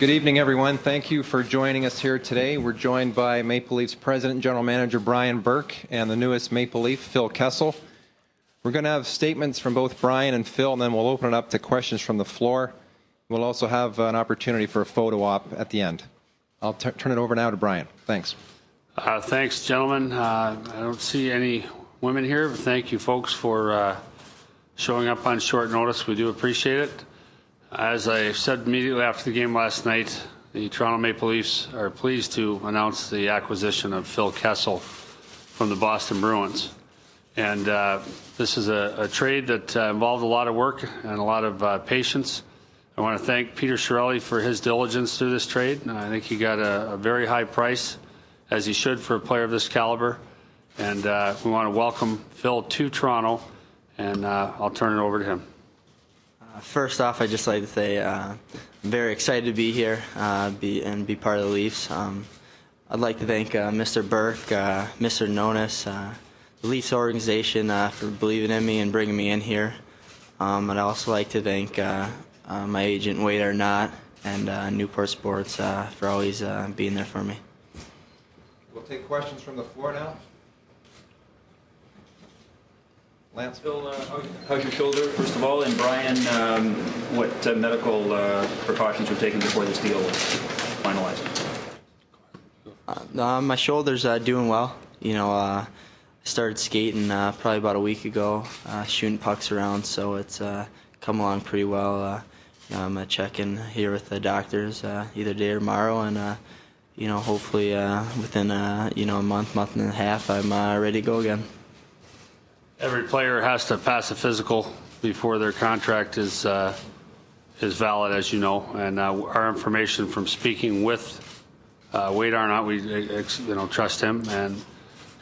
Good evening, everyone. Thank you for joining us here today. We're joined by Maple Leafs President and General Manager Brian Burke and the newest Maple Leaf, Phil Kessel. We're going to have statements from both Brian and Phil, and then we'll open it up to questions from the floor. We'll also have an opportunity for a photo op at the end. I'll turn it over now to Brian. Thanks. Thanks, gentlemen. I don't see any women here, but thank you, folks, for showing up on short notice. We do appreciate it. As I said immediately after the game last night, the Toronto Maple Leafs are pleased to announce the acquisition of Phil Kessel from the Boston Bruins. And this is a trade that involved a lot of work and a lot of patience. I want to thank Peter Chiarelli for his diligence through this trade. I think he got a very high price, as he should for a player of this caliber. And we want to welcome Phil to Toronto, and I'll turn it over to him. First off, I'd just like to say I'm very excited to be here and be part of the Leafs. I'd like to thank Mr. Burke, Mr. Nonis, the Leafs organization for believing in me and bringing me in here. I'd also like to thank my agent, Wade Arnott, and Newport Sports for always being there for me. We'll take questions from the floor now. Lance? Phil, how's your shoulder, first of all? And Brian, what medical precautions were taken before this deal was finalized? My shoulder's doing well. You know, I started skating probably about a week ago, shooting pucks around, so it's come along pretty well. I'm going to check in here with the doctors either today or tomorrow, and you know, hopefully within a month and a half, I'm ready to go again. Every player has to pass a physical before their contract is valid, as you know. And our information from speaking with Wade Arnott, we trust him. And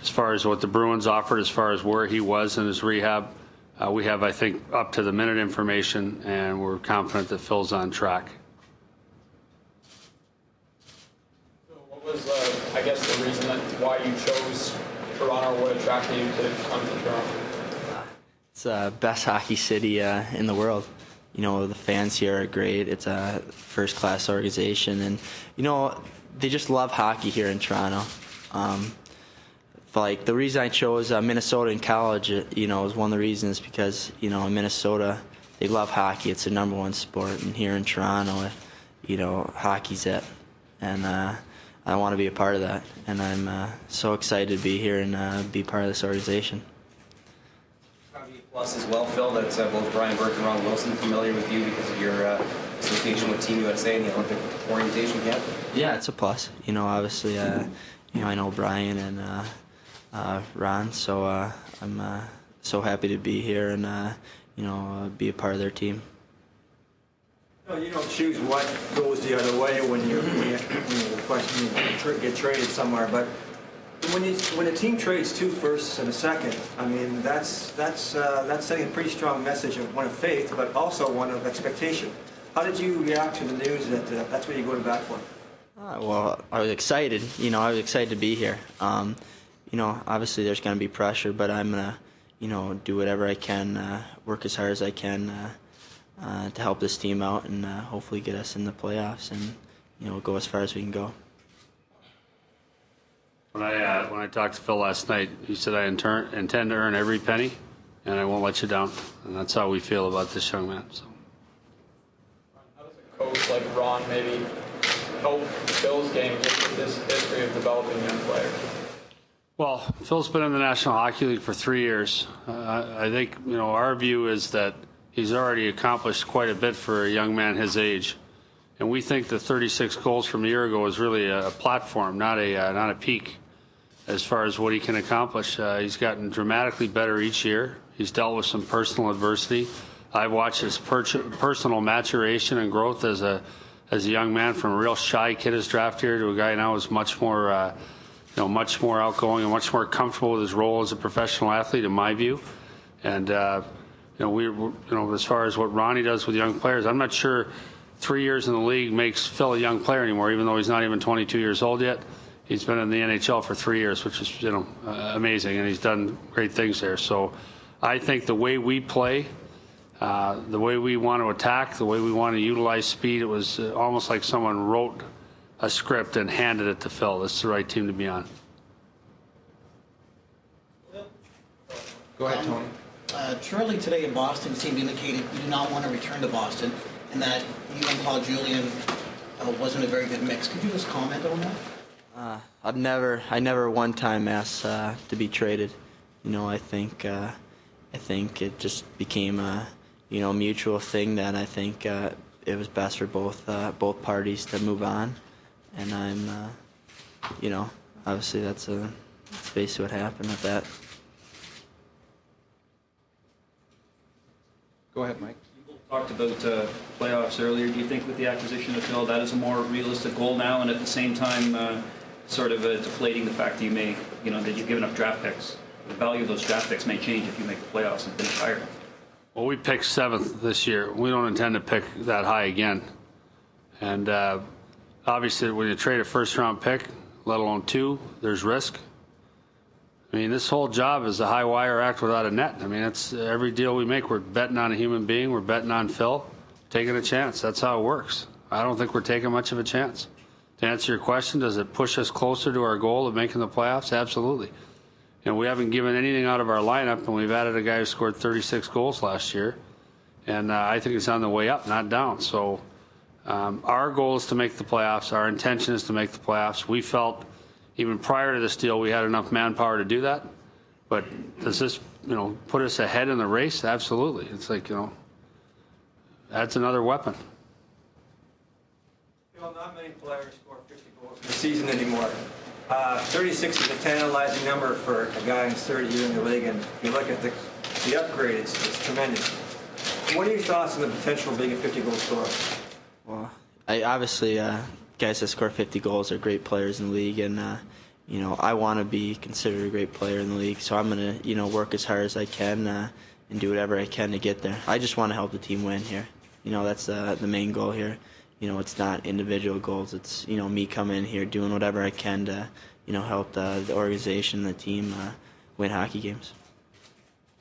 as far as what the Bruins offered, as far as where he was in his rehab, we have, I think, up to the minute information, and we're confident that Phil's on track. So what was, I guess, the reason why you chose Toronto? What attracted you to come to Toronto? It's the best hockey city in the world. You know, the fans here are great. It's a first-class organization, and you know, they just love hockey here in Toronto. Like the reason I chose Minnesota in college, you know, is one of the reasons because you know in Minnesota they love hockey. It's their #1 sport, and here in Toronto, you know, hockey's it, and I want to be a part of that. And I'm so excited to be here and be part of this organization. Plus as well, Phil, that both Brian Burke and Ron Wilson familiar with you because of your association with Team USA and the Olympic orientation camp? Yeah, it's a plus. You know, obviously, you know, I know Brian and Ron, so I'm so happy to be here and you know, be a part of their team. No, you don't choose what goes the other way when you get traded somewhere, but when a team trades 2 firsts and a second, I mean that's sending a pretty strong message of one of faith, but also one of expectation. How did you react to the news that that's what you go to bat for? Well, I was excited. You know, I was excited to be here. You know, obviously there's going to be pressure, but I'm gonna, you know, do whatever I can, work as hard as I can to help this team out and hopefully get us in the playoffs and you know go as far as we can go. When I talked to Phil last night, he said, I intend to earn every penny, and I won't let you down. And that's how we feel about this young man. So. How does a coach like Ron maybe help Phil's game with this history of developing young players? Well, Phil's been in the National Hockey League for 3 years. I think, you know, our view is that he's already accomplished quite a bit for a young man his age. And we think the 36 goals from a year ago is really a platform, not a peak as far as what he can accomplish. He's gotten dramatically better each year. He's dealt with some personal adversity. I've watched his personal maturation and growth as a young man, from a real shy kid his draft year to a guy now who's much more much more outgoing and much more comfortable with his role as a professional athlete, in my view. And you know, as far as what Ronnie does with young players, I'm not sure 3 years in the league makes Phil a young player anymore, even though he's not even 22 years old yet. He's been in the NHL for 3 years, which is, you know, amazing, and he's done great things there. So I think the way we play The way we want to attack, the way we want to utilize speed, it was almost like someone wrote a script and handed it to Phil. This is the right team to be on. Go ahead, Tony. Early today in Boston seemed indicated you did not want to return to Boston and that you and Paul Julian wasn't a very good mix. Could you just comment on that? I never one time asked to be traded. I think it just became a mutual thing that I think it was best for both parties to move on, and I'm obviously that's basically what happened with that. Go ahead, Mike. You talked about playoffs earlier. Do you think with the acquisition of Phil, that is a more realistic goal now, and at the same time, sort of deflating the fact that you may, that you've given up draft picks? The value of those draft picks may change if you make the playoffs and finish higher. Well, we picked 7th this year. We don't intend to pick that high again. And obviously, when you trade a first-round pick, let alone 2, there's risk. I mean, this whole job is a high-wire act without a net. I mean, it's every deal we make, we're betting on a human being. We're betting on Phil, taking a chance. That's how it works. I don't think we're taking much of a chance. To answer your question, does it push us closer to our goal of making the playoffs? Absolutely. We haven't given anything out of our lineup, and we've added a guy who scored 36 goals last year. And I think it's on the way up, not down. So our goal is to make the playoffs. Our intention is to make the playoffs. We felt even prior to this deal we had enough manpower to do that. But does this, put us ahead in the race? Absolutely. It's like, that's another weapon. Not many players score 50 goals in the season anymore. 36 is a tantalizing number for a guy in his third year in the league, and if you look at the upgrade, it's tremendous. What are your thoughts on the potential of being a 50-goal scorer? Well, obviously, guys that score 50 goals are great players in the league, and I want to be considered a great player in the league, so I'm going to work as hard as I can and do whatever I can to get there. I just want to help the team win here. That's the main goal here. It's not individual goals. It's me coming in here doing whatever I can to help the organization, the team win hockey games.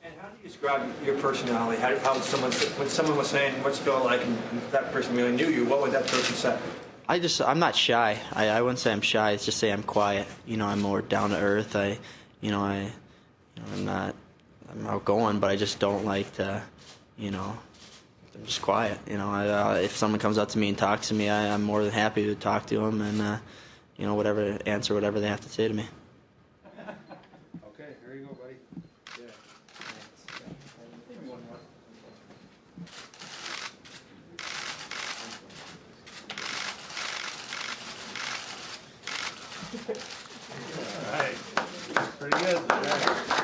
And how do you describe your personality? How would when someone was saying what's Phil like, and that person really knew you, what would that person say? I'm not shy. I wouldn't say I'm shy. It's just say I'm quiet. I'm more down to earth. I'm outgoing, but I just don't like to, I'm just quiet. If someone comes up to me and talks to me, I'm more than happy to talk to them and, answer whatever they have to say to me. Okay, here you go, buddy. Yeah. All right. Pretty good.